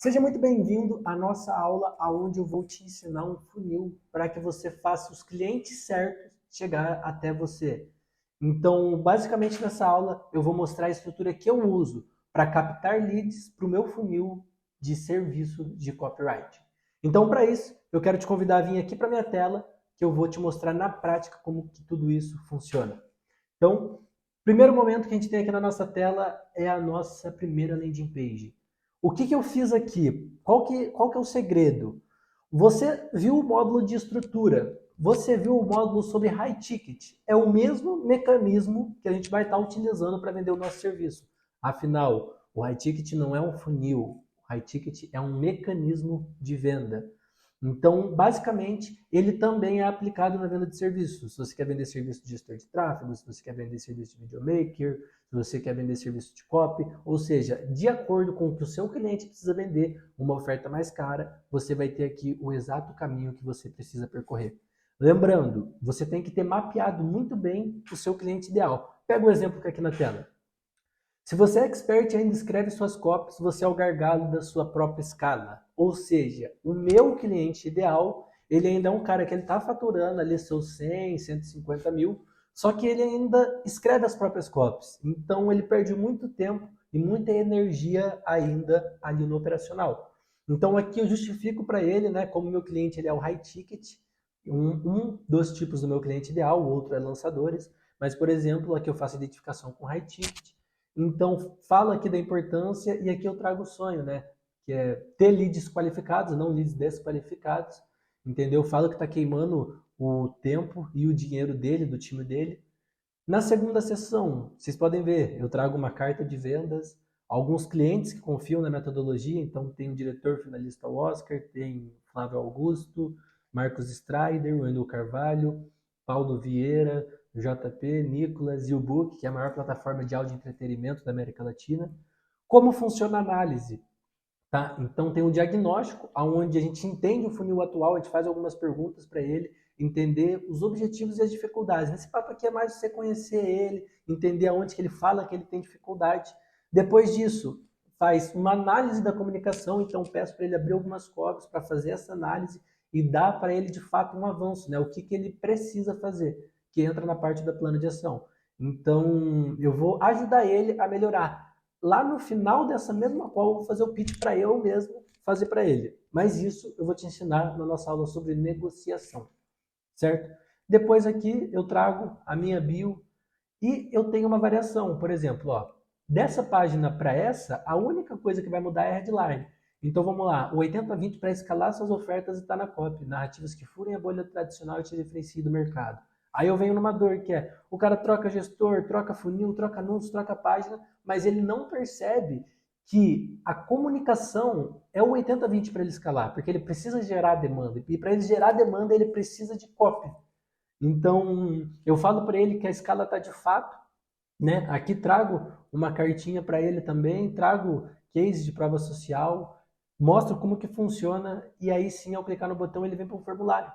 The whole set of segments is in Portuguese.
Seja muito bem-vindo à nossa aula, onde eu vou te ensinar um funil para que você faça os clientes certos chegar até você. Então, basicamente nessa aula, eu vou mostrar a estrutura que eu uso para captar leads para o meu funil de serviço de copyright. Então, para isso, eu quero te convidar a vir aqui para minha tela, que eu vou te mostrar na prática como que tudo isso funciona. Então, primeiro momento que a gente tem aqui na nossa tela é a nossa primeira landing page. O que eu fiz aqui? Qual que é o segredo? Você viu o módulo de estrutura, você viu o módulo sobre high ticket. É o mesmo mecanismo que a gente vai estar utilizando para vender o nosso serviço. Afinal, o high ticket não é um funil, o high ticket é um mecanismo de venda. Então, basicamente, ele também é aplicado na venda de serviços. Se você quer vender serviço de gestor de tráfego, se você quer vender serviço de videomaker, se você quer vender serviço de copy, ou seja, de acordo com o que o seu cliente precisa vender, uma oferta mais cara, você vai ter aqui o exato caminho que você precisa percorrer. Lembrando, você tem que ter mapeado muito bem o seu cliente ideal. Pega o exemplo que é aqui na tela. Se você é expert e ainda escreve suas copies, você é o gargalo da sua própria escala. Ou seja, o meu cliente ideal, ele ainda é um cara que ele está faturando ali seus 100, 150 mil, só que ele ainda escreve as próprias copies. Então ele perde muito tempo e muita energia ainda ali no operacional. Então aqui eu justifico para ele, né, como meu cliente ele é o high ticket, um dos tipos do meu cliente ideal, o outro é lançadores, mas por exemplo, aqui eu faço identificação com high ticket. Então, falo aqui da importância e aqui eu trago o sonho, né? Que é ter leads qualificados, não leads desqualificados, entendeu? Falo que está queimando o tempo e o dinheiro dele, do time dele. Na segunda sessão, vocês podem ver, eu trago uma carta de vendas, alguns clientes que confiam na metodologia, então tem o diretor finalista Oscar, tem Flávio Augusto, Marcos Strider, Wendel Carvalho, Paulo Vieira, JP, Nicolas e o Book, que é a maior plataforma de áudio entretenimento da América Latina. Como funciona a análise? Tá? Então tem um diagnóstico, onde a gente entende o funil atual, a gente faz algumas perguntas para ele, entender os objetivos e as dificuldades. Nesse papo aqui é mais você conhecer ele, entender aonde que ele fala que ele tem dificuldade. Depois disso, faz uma análise da comunicação, então peço para ele abrir algumas copies para fazer essa análise e dar para ele de fato um avanço, né? O que ele precisa fazer, que entra na parte da plano de ação. Então, eu vou ajudar ele a melhorar. Lá no final dessa mesma call, eu vou fazer o pitch para eu mesmo fazer para ele. Mas isso eu vou te ensinar na nossa aula sobre negociação, certo? Depois aqui eu trago a minha bio e eu tenho uma variação. Por exemplo, ó, dessa página para essa, a única coisa que vai mudar é a headline. Então vamos lá, o 80-20 para escalar suas ofertas está na copy. Narrativas que furem a bolha tradicional e te diferenciem do mercado. Aí eu venho numa dor que é, o cara troca gestor, troca funil, troca anúncio, troca página, mas ele não percebe que a comunicação é o 80-20 para ele escalar, porque ele precisa gerar demanda. E para ele gerar demanda, ele precisa de copy. Então, eu falo para ele que a escala está de fato, né? Aqui trago uma cartinha para ele também, trago case de prova social, mostro como que funciona e aí sim, ao clicar no botão, ele vem para o formulário.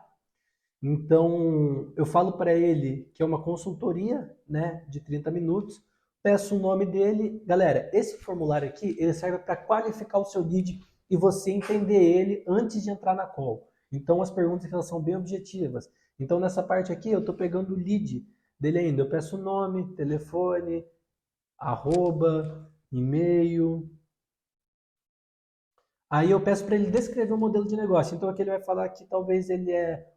Então, eu falo para ele que é uma consultoria, né, de 30 minutos, peço o nome dele. Galera, esse formulário aqui, ele serve para qualificar o seu lead e você entender ele antes de entrar na call. Então, as perguntas elas são bem objetivas. Então, nessa parte aqui, eu estou pegando o lead dele ainda. Eu peço o nome, telefone, arroba, e-mail. Aí eu peço para ele descrever um modelo de negócio. Então, aqui ele vai falar que talvez ele é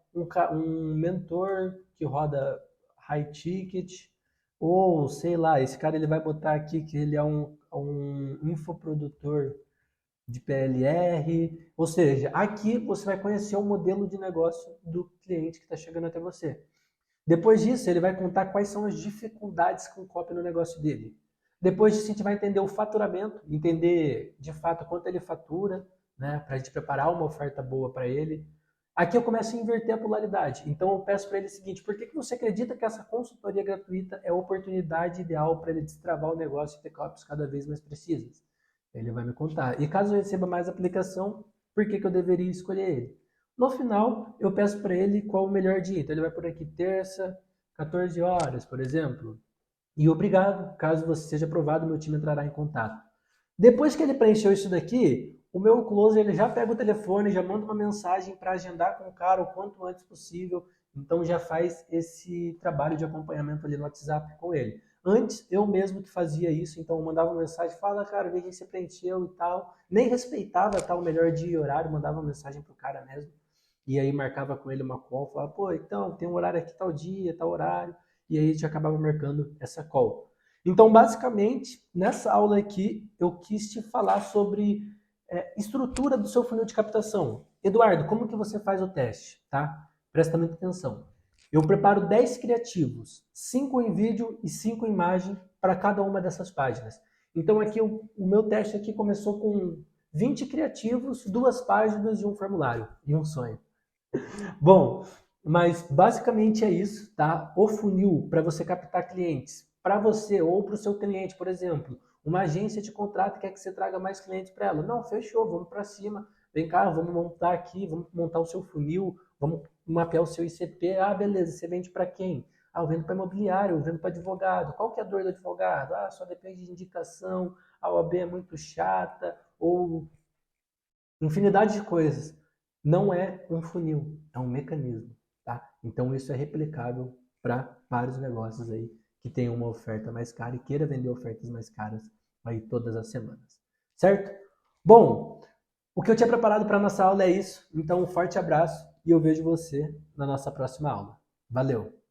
um mentor que roda high ticket, ou sei lá, esse cara ele vai botar aqui que ele é um infoprodutor de PLR, ou seja, aqui você vai conhecer o modelo de negócio do cliente que está chegando até você. Depois disso, ele vai contar quais são as dificuldades com copy no negócio dele. Depois disso, a gente vai entender o faturamento, entender de fato quanto ele fatura, né, para a gente preparar uma oferta boa para ele. Aqui eu começo a inverter a polaridade. Então eu peço para ele o seguinte: por que você acredita que essa consultoria gratuita é a oportunidade ideal para ele destravar o negócio e ter copies cada vez mais precisas? Ele vai me contar. E caso eu receba mais aplicação, por que eu deveria escolher ele? No final, eu peço para ele qual o melhor dia. Então ele vai por aqui terça, 14 horas, por exemplo. E obrigado, caso você seja aprovado, meu time entrará em contato. Depois que ele preencheu isso daqui, o meu closer ele já pega o telefone, já manda uma mensagem para agendar com o cara o quanto antes possível. Então já faz esse trabalho de acompanhamento ali no WhatsApp com ele. Antes, eu mesmo que fazia isso, então eu mandava uma mensagem, fala, cara, vê que você preencheu e tal. Nem respeitava tal melhor dia e horário, mandava uma mensagem pro cara mesmo. E aí marcava com ele uma call, falava, pô, então, tem um horário aqui tal dia, tal horário. E aí a gente acabava marcando essa call. Então, basicamente, nessa aula aqui, eu quis te falar sobre estrutura do seu funil de captação. Eduardo, como que você faz o teste, tá? Presta muita atenção. Eu preparo 10 criativos, 5 em vídeo e 5 em imagem para cada uma dessas páginas. Então aqui o meu teste aqui começou com 20 criativos, 2 páginas e um formulário e um sonho. Bom, mas basicamente é isso, tá? O funil para você captar clientes, para você ou para o seu cliente, por exemplo, uma agência de contrato quer que você traga mais clientes para ela. Não, fechou, vamos para cima. Vem cá, vamos montar aqui, vamos montar o seu funil, vamos mapear o seu ICP. Ah, beleza, você vende para quem? Ah, eu vendo para imobiliário, eu vendo para advogado. Qual que é a dor do advogado? Ah, só depende de indicação, a OAB é muito chata, ou infinidade de coisas. Não é um funil, é um mecanismo, tá? Então isso é replicável para vários negócios aí que tem uma oferta mais cara e queira vender ofertas mais caras aí todas as semanas, certo? Bom, o que eu tinha preparado para nossa aula é isso. Então um forte abraço e eu vejo você na nossa próxima aula. Valeu!